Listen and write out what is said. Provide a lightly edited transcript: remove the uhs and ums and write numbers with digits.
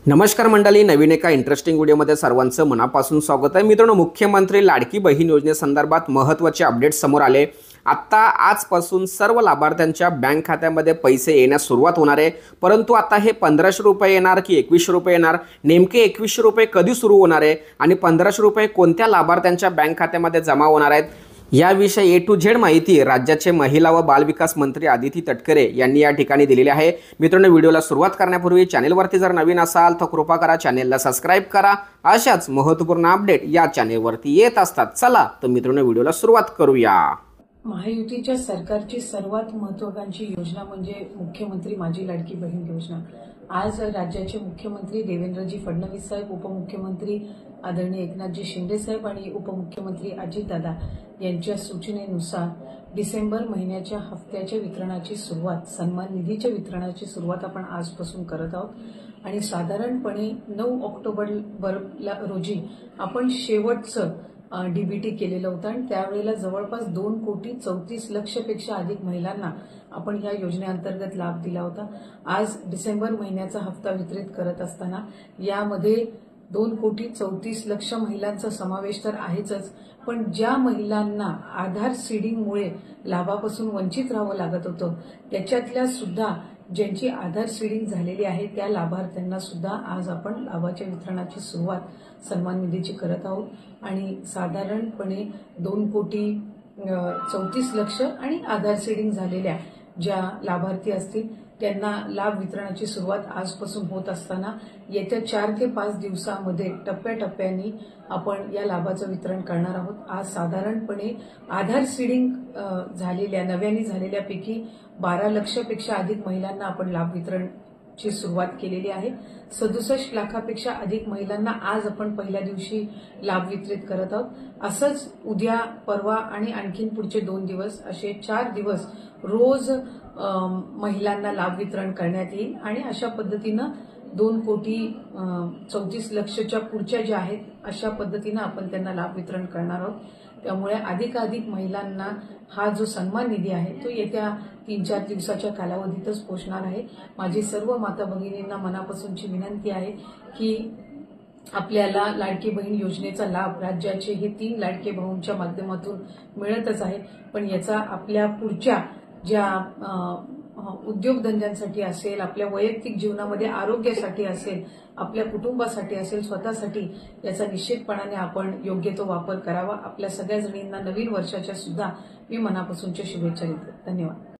नमस्कार मंडळी, नवीन एका इंटरेस्टिंग व्हिडिओमध्ये सर्वांचं मनापासून स्वागत आहे। मित्रांनो, मुख्यमंत्री लाडकी बहीण योजनेसंदर्भात महत्त्वाचे अपडेट्स समोर आले। आता आजपासून सर्व लाभार्थ्यांच्या बँक खात्यामध्ये पैसे येण्यास सुरुवात होणार आहे। परंतु आता हे 1500 रुपये येणार की 2100 रुपये येणार, नेमके 2100 रुपये कधी सुरू होणार आहे आणि 1500 रुपये कोणत्या लाभार्थ्यांच्या बँक खात्यामध्ये जमा होणार आहेत, याविषयी A to Z माहिती राज्याचे महिला व बालविकास मंत्री आदिती तटकरे यांनी या ठिकाणी दिलेली आहे। मित्रांनो, व्हिडिओला सुरुवात करण्यापूर्वी चॅनलवरती जर नवीन असाल तर कृपा करा चॅनलला सबस्क्राइब करा। अशाच महत्त्वपूर्ण अपडेट या चॅनलवरती येत असतात। चला तर मित्रांनो, व्हिडिओला सुरुवात करूया। महायुतीच्या सरकारची सर्वात महत्त्वाकांक्षी योजना म्हणजे मुख्यमंत्री माझी लाडकी बहीण योजना। आज राज्याचे मुख्यमंत्री देवेंद्रजी फडणवीस साहेब, उपमुख्यमंत्री आदरणीय एकनाथजी शिंदे साहेब आणि उपमुख्यमंत्री अजितदादा यांच्या सूचनेनुसार डिसेंबर महिन्याच्या हप्त्याच्या वितरणाची सुरुवात, सन्मान निधीच्या वितरणाची सुरुवात आपण आजपासून करत आहोत आणि साधारणपणे 9 ऑक्टोबर रोजी आपण शेवटचं डीबीटी केलेलं होतं आणि त्यावेळेला जवळपास 2,34,00,000 पेक्षा अधिक महिलांना आपण या योजनेअंतर्गत लाभ दिला होता। आज डिसेंबर महिन्याचा हप्ता वितरित करत असताना यामध्ये 2,34,00,000 महिलांचा समावेश तर आहेच, पण ज्या महिलांना आधार सीडिंगमुळे लाभापासून वंचित राहावं लागत होतं त्याच्यातल्या सुद्धा ज्यांची आधार सीडिंग झालेली आहे त्या लाभार्थ्यांना सुद्धा आज आपण लाभाच्या वितरणाची सुरुवात सन्मान निधीची करत आहोत आणि साधारणपणे 2,34,00,000 आणि आधार सीडिंग झालेल्या ज्या लाभार्थी असतील त्यांना लाभ वितरणाची सुरुवात आजपासून होत असताना येत्या 4 ते 5 दिवसांमध्ये टप्प्याटप्प्याने आपण या लाभाचं वितरण करणार आहोत। आज साधारणपणे आधार सीडिंग झालेल्या नव्याने झालेल्यापैकी 12 लाखापेक्षा अधिक महिलांना आपण लाभ वितरणची सुरुवात केलेली आहे। 67 लाखापेक्षा अधिक महिलांना आज आपण पहिल्या दिवशी लाभ वितरित करत आहोत। असंच उद्या, परवा आणि आणखीन पुढचे 2 दिवस असे 4 दिवस रोज महिलांना लाभ वितरण करण्यात येईल आणि अशा पद्धतीनं 2,34,00,000च्या पुढच्या ज्या आहेत अशा पद्धतीनं आपण त्यांना लाभ वितरण करणार आहोत। त्यामुळे अधिकाधिक महिलांना हा जो सन्मान निधी आहे तो येत्या 3-4 दिवसाच्या कालावधीतच पोहोचणार आहे। माझी सर्व माता भगिनींना मनापासूनची विनंती आहे की आपल्याला लाडकी बहीण योजनेचा लाभ राज्याचे हे 3 लाडके भाऊंच्या माध्यमातून मिळतच आहे, पण याचा आपल्या पुढच्या ज्या उद्योगधंद्यांसाठी असेल, आपल्या वैयक्तिक जीवनामध्ये आरोग्यासाठी असेल, आपल्या कुटुंबासाठी असेल, स्वतःसाठी याचा निश्चितपणाने आपण योग्य तो वापर करावा। आपल्या सगळ्या जणींना नवीन वर्षाच्या सुद्धा मी मनापासूनच्या शुभेच्छा देते। धन्यवाद।